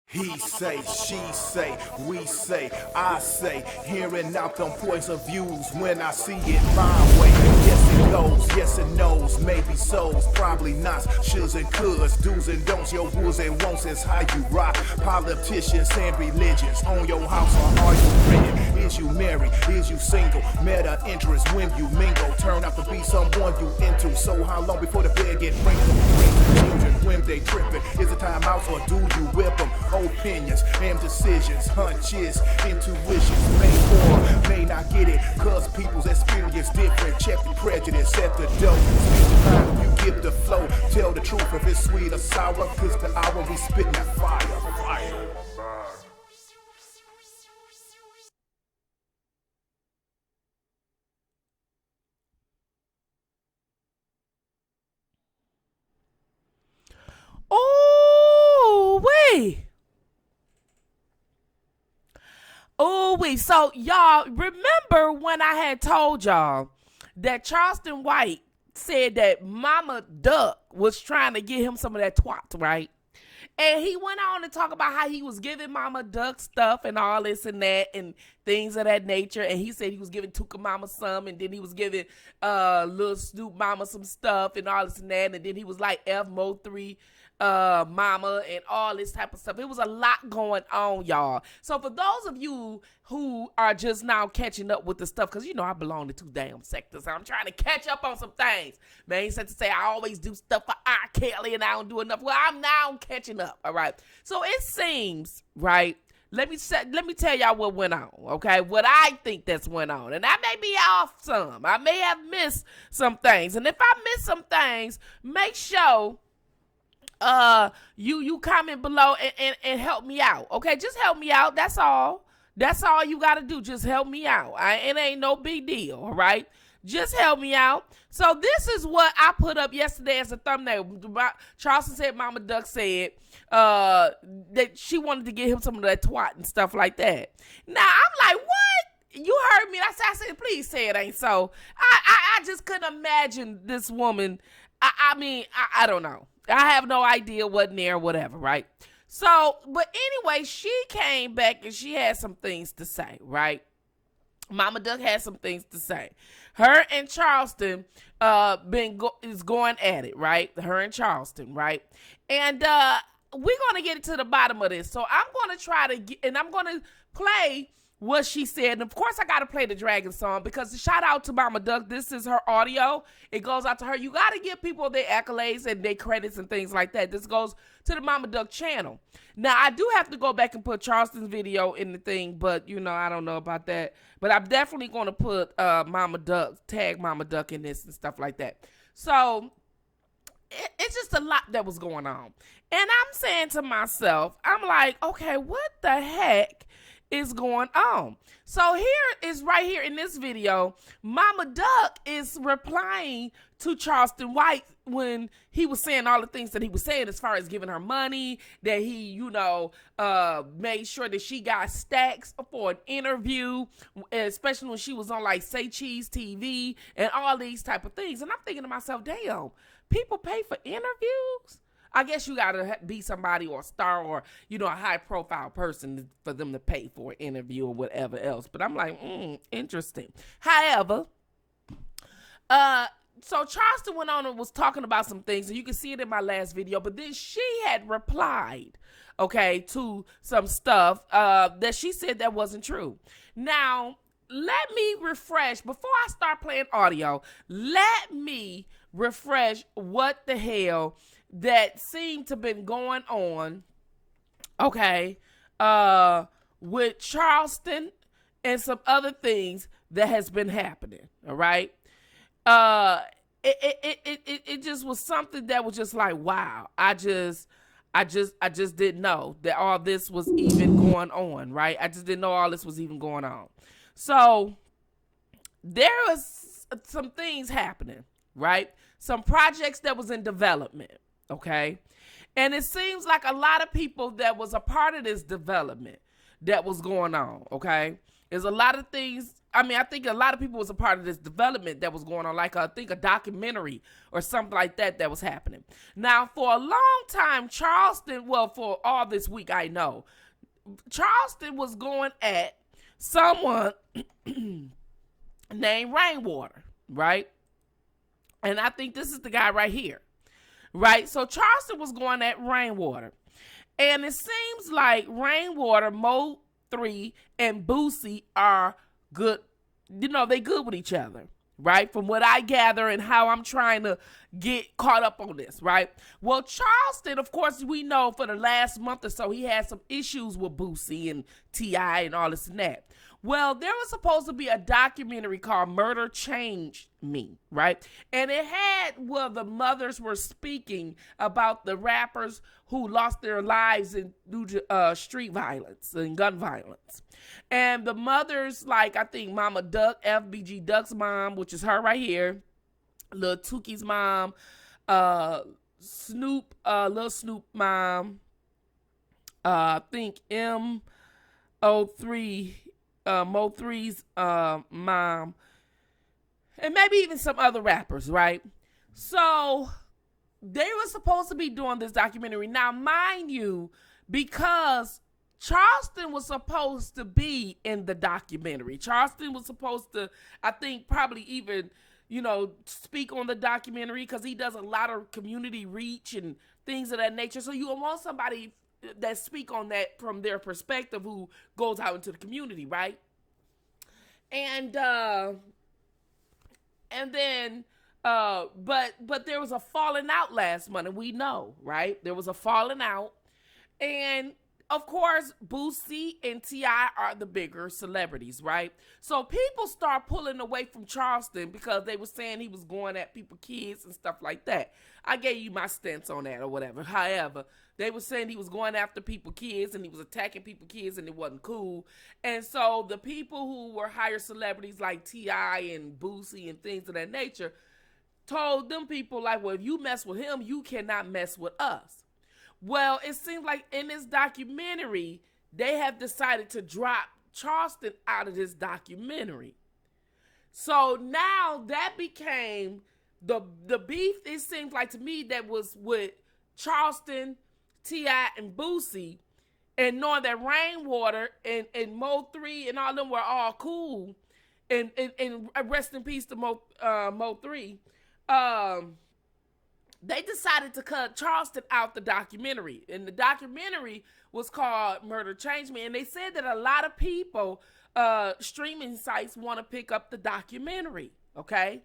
He say, she say, we say, I say, hearing out them points of views when I see it my way. Yes it goes, yes it knows, maybe so's, probably not, shoulds and coulds, do's and don'ts, your woulds and won'ts is how you rock. Politicians and religions, on your house or are you renting? Is you married, is you single, meta interest when you mingle, turn out to be someone you into, so how long before the bed get wrinkled? Children when they tripping, is it time out or do you whip them? Opinions and decisions, hunches, intuitions, may or may not get it, cause people's experience different. Check the prejudice at the door. Speak the time, you give the flow. Tell the truth if it's sweet or sour, cause the hour we spitting that fire. Oh, wait. Oh, wait. So, y'all, remember when I had told y'all that Charleston White said that Momma Duck was trying to get him some of that twat, right? And he went on to talk about how he was giving Momma Duck stuff and all this and that and things of that nature. And he said he was giving Tuka Mama some, and then he was giving Lil Snoop Mama some stuff and all this and that. And then he was like F Mo 3 Mama and all this type of stuff. It was a lot going on, y'all. So for those of you who are just now catching up with the stuff, because you know I belong to two damn sectors, so I'm trying to catch up on some things. Man, said to say I always do stuff for R. Kelly and I don't do enough. Well, I'm now catching up. All right. So it seems, right. Let me tell y'all what went on, okay? What I think that's went on. And I may be off some. I may have missed some things. And if I miss some things, make sure you comment below and help me out. Okay, just help me out. That's all. That's all you gotta do. Just help me out. It ain't no big deal, all right? Just help me out. So this is what I put up yesterday as a thumbnail. Charleston said Momma Duck said that she wanted to get him some of that twat and stuff like that. Now I'm like, what? You heard me. I said, please say it ain't so. I just couldn't imagine this woman. I don't know. I have no idea what there, whatever, right? So, but anyway, she came back and she had some things to say, right? Momma Duck had some things to say. Her and Charleston is going at it, right? Her and Charleston, right? And we're gonna get to the bottom of this. So I'm gonna try to get, and I'm gonna play what she said. And of course, I gotta play the Dragon song because shout out to Momma Duck. This is her audio. It goes out to her. You gotta give people their accolades and their credits and things like that. This goes to the Momma Duck channel. Now, I do have to go back and put Charleston's video in the thing, but you know, I don't know about that. But I'm definitely gonna put Momma Duck, tag Momma Duck in this and stuff like that. So it's just a lot that was going on. And I'm saying to myself, I'm like, okay, what the heck is going on? So here is right here in this video, Momma Duck is replying to Charleston White when he was saying all the things that he was saying as far as giving her money, that he, you know, made sure that she got stacks for an interview, especially when she was on like Say Cheese TV and all these type of things. And I'm thinking to myself, damn, people pay for interviews? I guess you gotta be somebody or a star or, you know, a high profile person for them to pay for an interview or whatever else. But I'm like, interesting. However, so Charleston went on and was talking about some things, and you can see it in my last video, but then she had replied, okay, to some stuff that she said that wasn't true. Now, let me refresh, before I start playing audio, let me refresh what the hell that seemed to have been going on, okay, with Charleston and some other things that has been happening, all right? It just was something that was just like, wow, I just didn't know that all this was even going on, right? I just didn't know all this was even going on. So there was some things happening, right? Some projects that was in development, okay? And it seems like a lot of people that was a part of this development that was going on, okay? There's a lot of things I think a lot of people was a part of this development that was going on, like I think a documentary or something like that was happening. Now, for a long time, Charleston, well, for all this week, I know, Charleston was going at someone named Rainwater, right? And I think this is the guy right here, right? So Charleston was going at Rainwater. And it seems like Rainwater, Mo 3, and Boosie are good. You know, they good with each other, right? From what I gather and how I'm trying to get caught up on this, right? Well, Charleston, of course, we know for the last month or so, he had some issues with Boosie and T.I. and all this and that. Well, there was supposed to be a documentary called Murder Changed Me, right? And it had where the mothers were speaking about the rappers who lost their lives due to street violence and gun violence. And the mothers, like I think Momma Duck, FBG Duck's mom, which is her right here, Lil Tookie's mom, Snoop, Lil Snoop mom, I think M03, Mo 3's mom, and maybe even some other rappers, right? So they were supposed to be doing this documentary. Now, mind you, because Charleston was supposed to be in the documentary. Charleston was supposed to, I think, probably even, speak on the documentary because he does a lot of community reach and things of that nature. So you want somebody that speak on that from their perspective who goes out into the community, right? And then but there was a falling out last month, and we know, right? There was a falling out, and of course Boosie and T.I. are the bigger celebrities, right? So people start pulling away from Charleston because they were saying he was going at people, kids and stuff like that. I gave you my stance on that or whatever. However, they were saying he was going after people, kids, and he was attacking people, kids, and it wasn't cool. And so the people who were higher celebrities like T.I. and Boosie and things of that nature told them people like, well, if you mess with him, you cannot mess with us. Well, it seems like in this documentary, they have decided to drop Charleston out of this documentary. So now that became the beef, it seems like to me, that was with Charleston, T.I. and Boosie, and knowing that Rainwater and Mo 3 and all of them were all cool, and rest in peace to Mo 3, they decided to cut Charleston out the documentary. And the documentary was called Murder Changed Me. And they said that a lot of people, streaming sites, want to pick up the documentary, okay?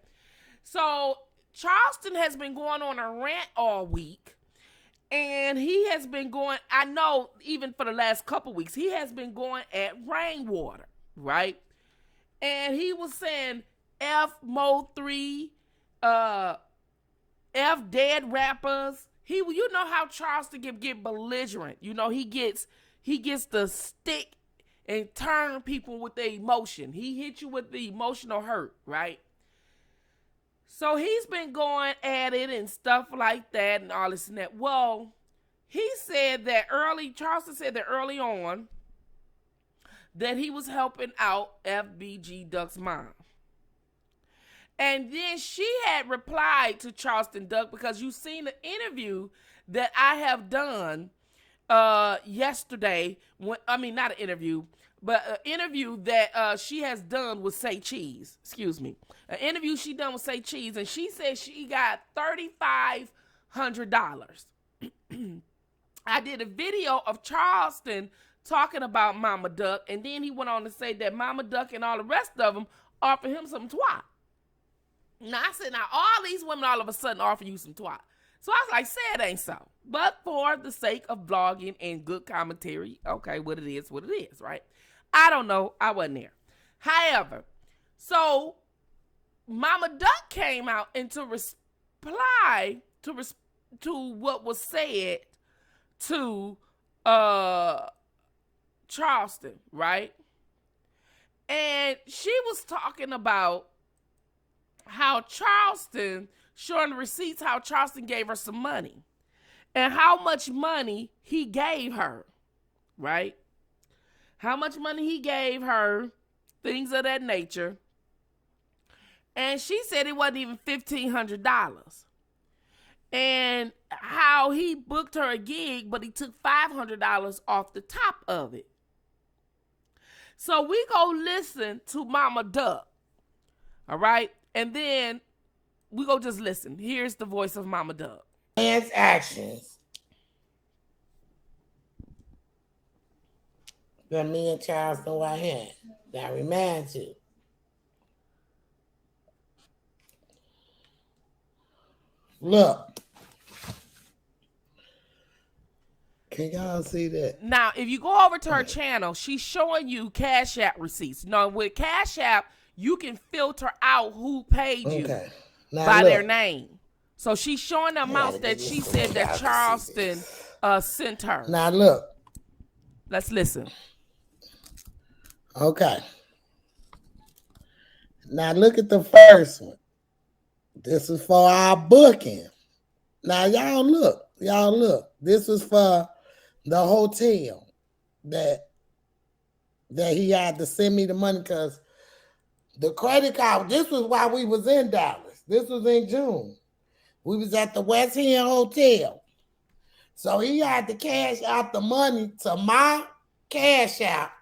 So Charleston has been going on a rant all week. And he has been going, I know even for the last couple weeks, he has been going at Rainwater, right? And he was saying F Mo 3, F dead rappers. You know how Charleston get belligerent. He gets the stick and turn people with the emotion. He hit you with the emotional hurt, right? So he's been going at it and stuff like that and all this and that. Well, Charleston said that early on that he was helping out FBG Duck's mom. And then she had replied to Charleston Duck, because you've seen the interview that I have done yesterday. Not an interview, but an interview that she has done with Say Cheese. Excuse me. An interview she done with Say Cheese, and she said she got $3,500. I did a video of Charleston talking about Momma Duck, and then he went on to say that Momma Duck and all the rest of them offered him some twat. Now, I said, all these women all of a sudden offer you some twat. So I was like, say it ain't so. But for the sake of vlogging and good commentary, okay, what it is, right? I don't know. I wasn't there. However, so Momma Duck came out and to reply to what was said to Charleston, right? And she was talking about how Charleston, showing the receipts, how Charleston gave her some money and how much money he gave her, right? How much money he gave her things of that nature. And she said it wasn't even $1,500. And how he booked her a gig, but he took $500 off the top of it. So we go listen to Momma Duck. All right? And then we go just listen. Here's the voice of Momma Duck. Man's actions that me and Charleston White had. That reminds you. Look. Can y'all see that? Now, if you go over to her channel, she's showing you Cash App receipts. Now, with Cash App, you can filter out who paid you by their name. So she's showing the amounts that she said that Charleston sent her. Now look. Let's listen. Okay. Now look at the first one. This is for our booking. Now y'all look. This was for the hotel that he had to send me the money because the credit card, this was while we was in Dallas. This was in June. We was at the West End Hotel. So he had to cash out the money to my Cash App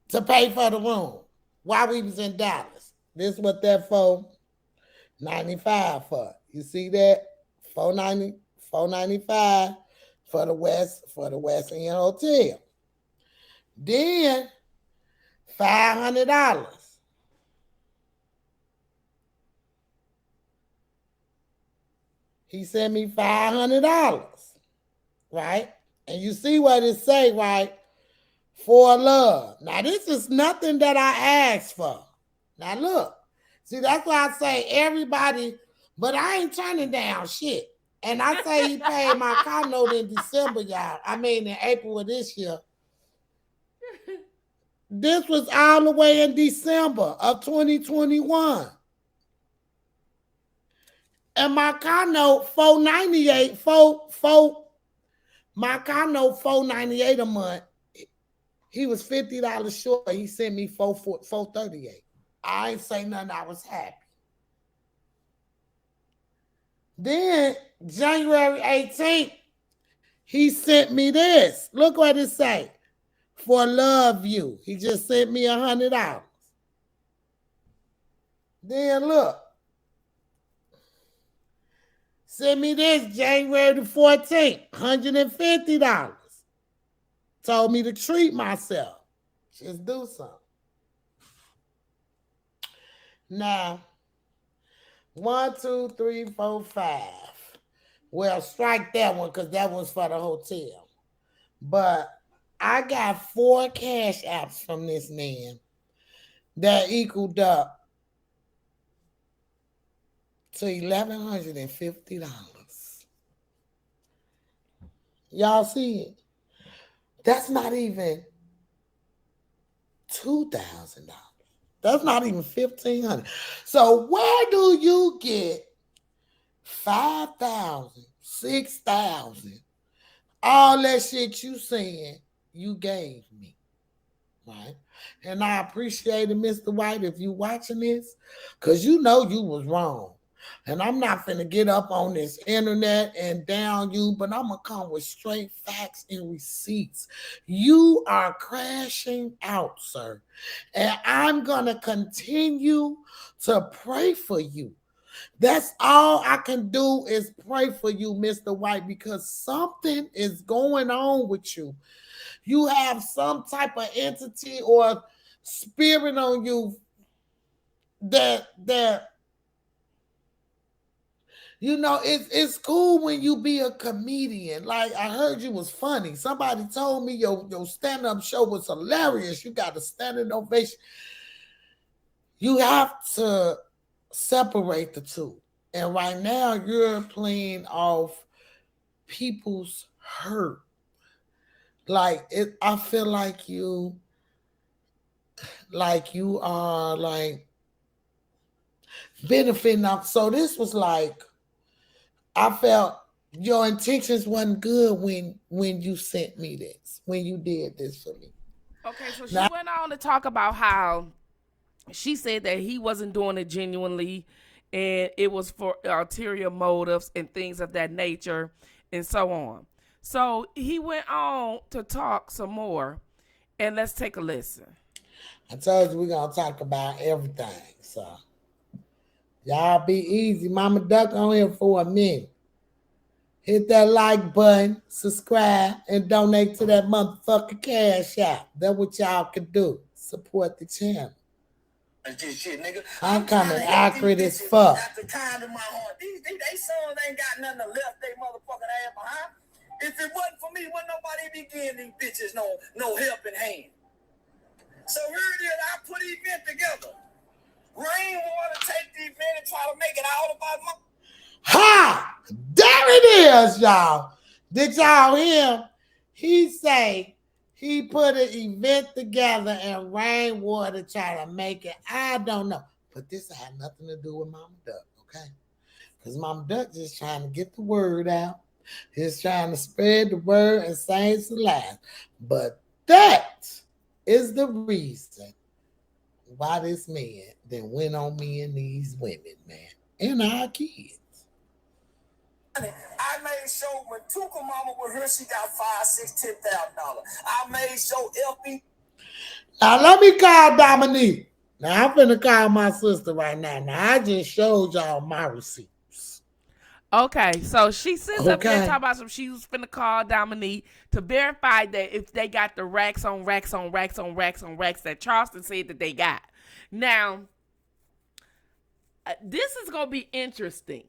to pay for the room while we was in Dallas. This is what that $495 for. You see that? $495 for the West End Hotel. Then $500. He sent me $500, right? And you see what it say, right? For love. Now, this is nothing that I asked for. Now, look. See, that's why I say everybody, but I ain't turning down shit. And I say he paid my car note in December, y'all. I mean, in April of this year. This was all the way in December of 2021. And my car note, $498, my car note, $498 a month. He was $50 short. He sent me $438. I ain't say nothing. I was happy. Then January 18th, he sent me this. Look what it say. For love you. He just sent me $100. Then look. Send me this January the 14th, $150. Told me to treat myself. Just do something. Now, 1, 2, 3, 4, 5. Well, strike that one because that was for the hotel. But I got 4 Cash Apps from this man that equaled up to $1,150. Y'all see it? That's not even $2,000. That's not even $1,500. So where do you get $5,000, $6,000, all that shit you saying you gave me, right? And I appreciate it, Mr. White, if you watching this, because you know you was wrong. And I'm not finna get up on this internet and down you, but I'm gonna come with straight facts and receipts. You are crashing out, sir. And I'm gonna continue to pray for you. That's all I can do is pray for you, Mr. White, because something is going on with you. You have some type of entity or spirit on you that you know, it's cool when you be a comedian. Like, I heard you was funny. Somebody told me your stand-up show was hilarious. You got a standing ovation. You have to separate the two. And right now, you're playing off people's hurt. Like, I feel like you are, like, benefiting off. So this was like, I felt your intentions wasn't good when you sent me this, when you did this for me. Okay, so she Now, went on to talk about how she said that he wasn't doing it genuinely and it was for ulterior motives and things of that nature and so on. So he went on to talk some more and let's take a listen. I told you we're gonna talk about everything. So y'all be easy. Mama Duck on here for a minute. Hit that like button, subscribe, and donate to that motherfucking cash app. That's what y'all can do. Support the channel. Shit, nigga. I'm coming accurate as fuck. At the kind of my heart. They sons ain't got nothing to left they motherfucking ass behind. If it wasn't for me, wouldn't nobody be giving these bitches no helping hand. So here it is, I put the event together. Rainwater take the event and try to make it all about my... Ha! There it is, y'all. Did y'all hear? He say he put an event together and Rainwater try to make it. I don't know. But this had nothing to do with Momma Duck, okay? Because Momma Duck just trying to get the word out. He's trying to spread the word and say it's alive. But that is the reason why this man then went on me and these women, man, and our kids. I made sure when Tuka Mama was here, she got $5, $6, $10,000. I made sure LP. Now let me call Dominique. Now I'm finna call my sister right now. Now I just showed y'all my receipts. Okay, so she sits up there talking about some. She was finna call Dominique to verify that if they got the racks on racks on racks on racks on racks that Charleston said that they got. Now, this is gonna be interesting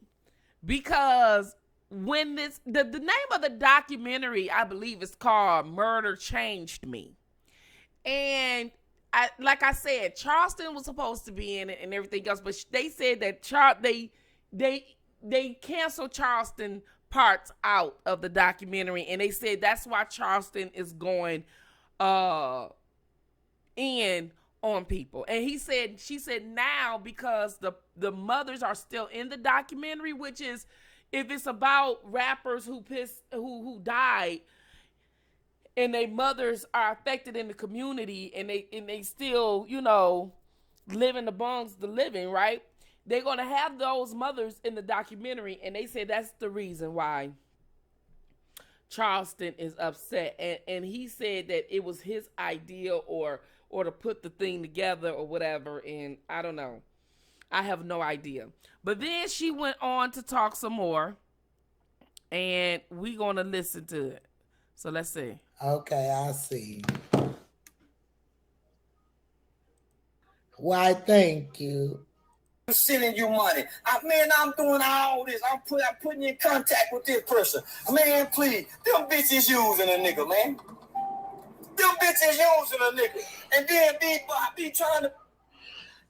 because when the name of the documentary, I believe, is called "Murder Changed Me," and like I said, Charleston was supposed to be in it and everything else, but they said that they canceled Charleston parts out of the documentary, and they said that's why Charleston is going in on people. And she said now because the mothers are still in the documentary, which is if it's about rappers who died and their mothers are affected in the community and they still, living amongst the living, right? They're going to have those mothers in the documentary, and they say that's the reason why Charleston is upset. And he said that it was his idea or to put the thing together or whatever, and I don't know. I have no idea. But then she went on to talk some more, and we're going to listen to it. So let's see. Okay, I see. Why, thank you. I'm sending you money. I'm doing all this. I'm putting you in contact with this person. Man, please. Them bitches using a nigga, man. Them bitches using a nigga. And then be trying to...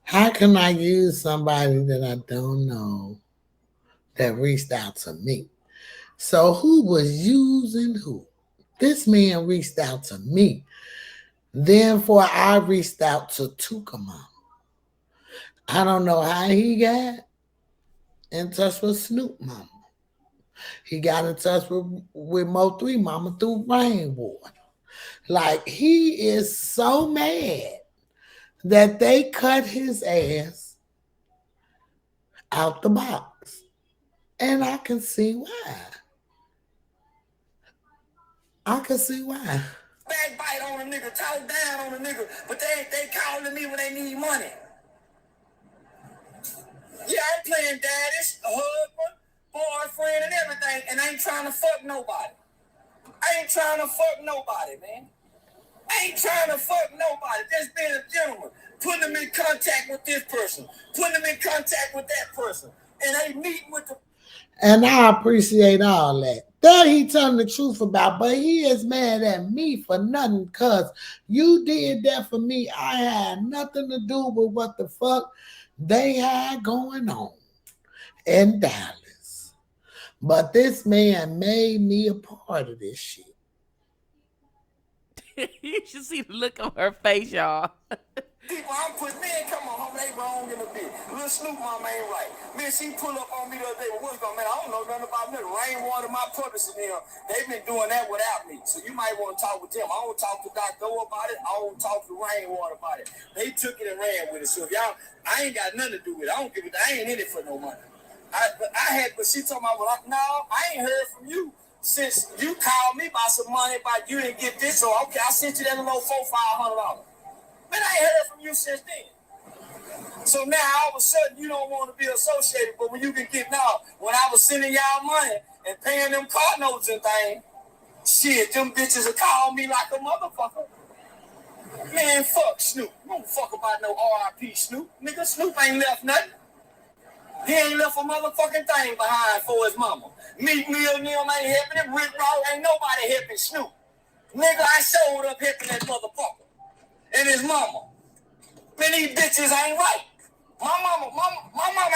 How can I use somebody that I don't know that reached out to me? So who was using who? This man reached out to me. Therefore, I reached out to Tuka Mama. I don't know how he got in touch with Snoop Mama. He got in touch with Mo3 Mama through Rainwater. Like, he is so mad that they cut his ass out the box. And I can see why. Backbite on a nigga, talk down on a nigga, but they calling me when they need money. Yeah, I'm playing daddies, a husband, boyfriend, and everything, and I ain't trying to fuck nobody. Man. I ain't trying to fuck nobody. Just being a gentleman. Putting them in contact with this person. Putting them in contact with that person. And they meet with the... And I appreciate all that. That he telling the truth about, but he is mad at me for nothing because you did that for me. I had nothing to do with what the fuck they had going on in Dallas. But this man made me a part of this shit. You should see the look on her face, y'all. People, I'm putting, man, come on, homie, they wrong in a bit. Little Snoop mama ain't right. Man, she pull up on me the other day, well, what's going on, man, I don't know nothing about nothing. Rainwater, my purpose in here, they've been doing that without me. So you might want to talk with them. I don't talk to Dr. about it. I don't talk to Rainwater about it. They took it and ran with it. So if y'all, I ain't got nothing to do with it. I don't give a, I ain't in it for no money. But she told me, well, no, I ain't heard from you since you called me about some money about you didn't get this. So, okay, I sent you that little $400-500. Man, I ain't heard from you since then. So now all of a sudden you don't want to be associated, but when you can get now, when I was sending y'all money and paying them car notes and things, shit, them bitches will call me like a motherfucker. Man, fuck Snoop. You don't fuck about no R.I.P. Snoop. Nigga, Snoop ain't left nothing. He ain't left a motherfucking thing behind for his mama. Meek Mill and them ain't helping him. Rick Ross ain't nobody helping Snoop. Nigga, I showed up helping that motherfucker and his mama. Man, these bitches ain't right. My mama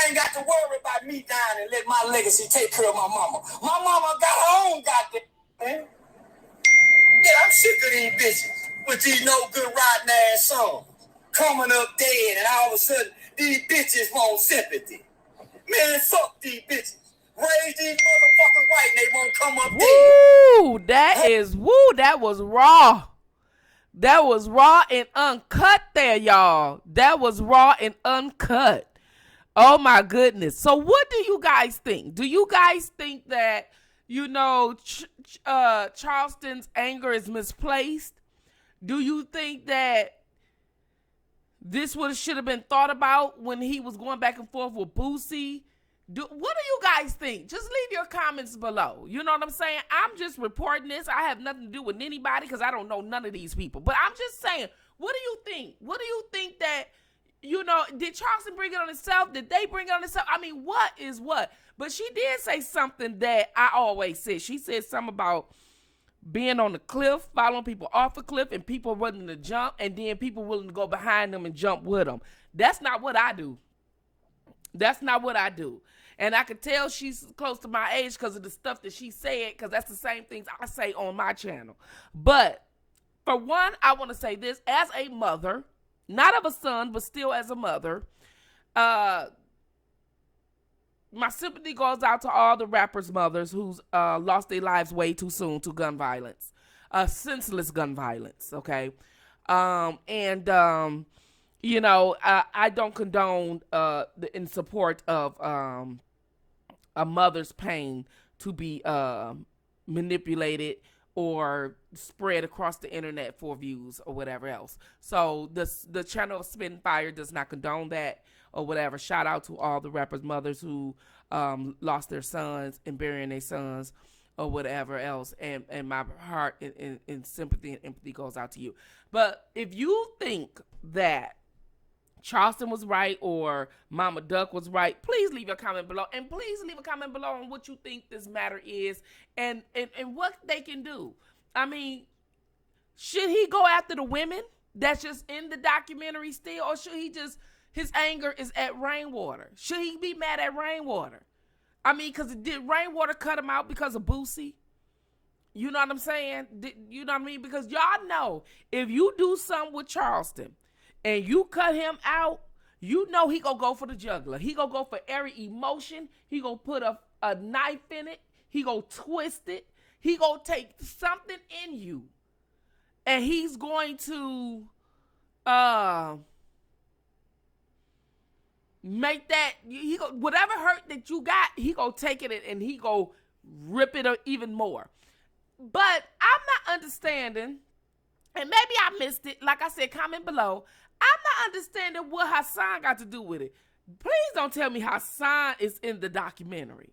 ain't got to worry about me dying and let my legacy take care of my mama. My mama got her own goddamn man. Yeah, I'm sick of these bitches with these no good rotten ass songs coming up dead, and all of a sudden these bitches want sympathy. Man, fuck these bitches. Raise these motherfuckers right, and they won't come up dead. That was raw. That was raw and uncut there, y'all. That was raw and uncut. Oh, my goodness. So what do you guys think? Do you guys think that, Charleston's anger is misplaced? Do you think that this should have been thought about when he was going back and forth with Boosie? What do you guys think? Just leave your comments below. You know what I'm saying? I'm just reporting this. I have nothing to do with anybody because I don't know none of these people. But I'm just saying, what do you think? What do you think that, did Charleston bring it on himself? Did they bring it on themselves? I mean, what is what? But she did say something that I always said. She said something about being on the cliff, following people off the cliff, and people willing to jump, and then people willing to go behind them and jump with them. That's not what I do. That's not what I do. And I could tell she's close to my age because of the stuff that she said, because that's the same things I say on my channel. But for one, I want to say this. As a mother, not of a son, but still as a mother, my sympathy goes out to all the rappers' mothers who's lost their lives way too soon to gun violence, senseless gun violence, okay? I don't condone in support of a mother's pain to be manipulated or spread across the internet for views or whatever else. So the channel of Spitting Fire does not condone that or whatever. Shout out to all the rappers' mothers who lost their sons and burying their sons or whatever else. And my heart and sympathy and empathy goes out to you. But if you think that Charleston was right or Momma Duck was right, please leave a comment below. And please leave a comment below on what you think this matter is and what they can do. I mean, should he go after the women that's just in the documentary still? Or should he just, his anger is at Rainwater? Should he be mad at Rainwater? I mean, because did Rainwater cut him out because of Boosie? You know what I'm saying? You know what I mean? Because y'all know, if you do something with Charleston, and you cut him out, you know he gonna go for the jugular. He gonna go for every emotion. He gonna put a knife in it. He gonna twist it. He gonna take something in you, and he's going to make that, whatever hurt that you got, he gonna take it and he gonna rip it even more. But I'm not understanding, and maybe I missed it. Like I said, comment below. I'm not understanding what Hassan got to do with it. Please don't tell me Hassan is in the documentary,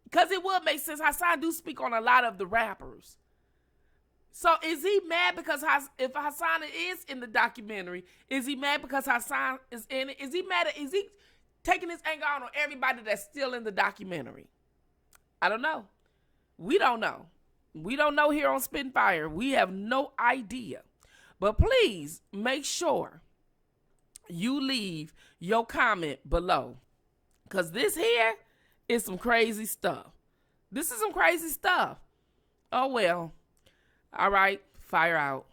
because it would make sense. Hassan do speak on a lot of the rappers. So is he mad because if Hassan is in the documentary, is he mad because Hassan is in it? Is he mad is he taking his anger out on everybody that's still in the documentary? I don't know. We don't know. We don't know here on Spitting Fire. We have no idea. But please make sure you leave your comment below, because this here is some crazy stuff. This is some crazy stuff. Oh, well. All right. Fire out.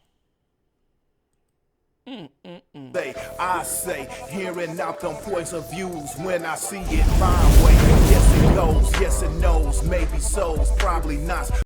Say, I say, hearing out them points of views when I see it my way. Yes it goes, yes it knows, maybe so's, probably not.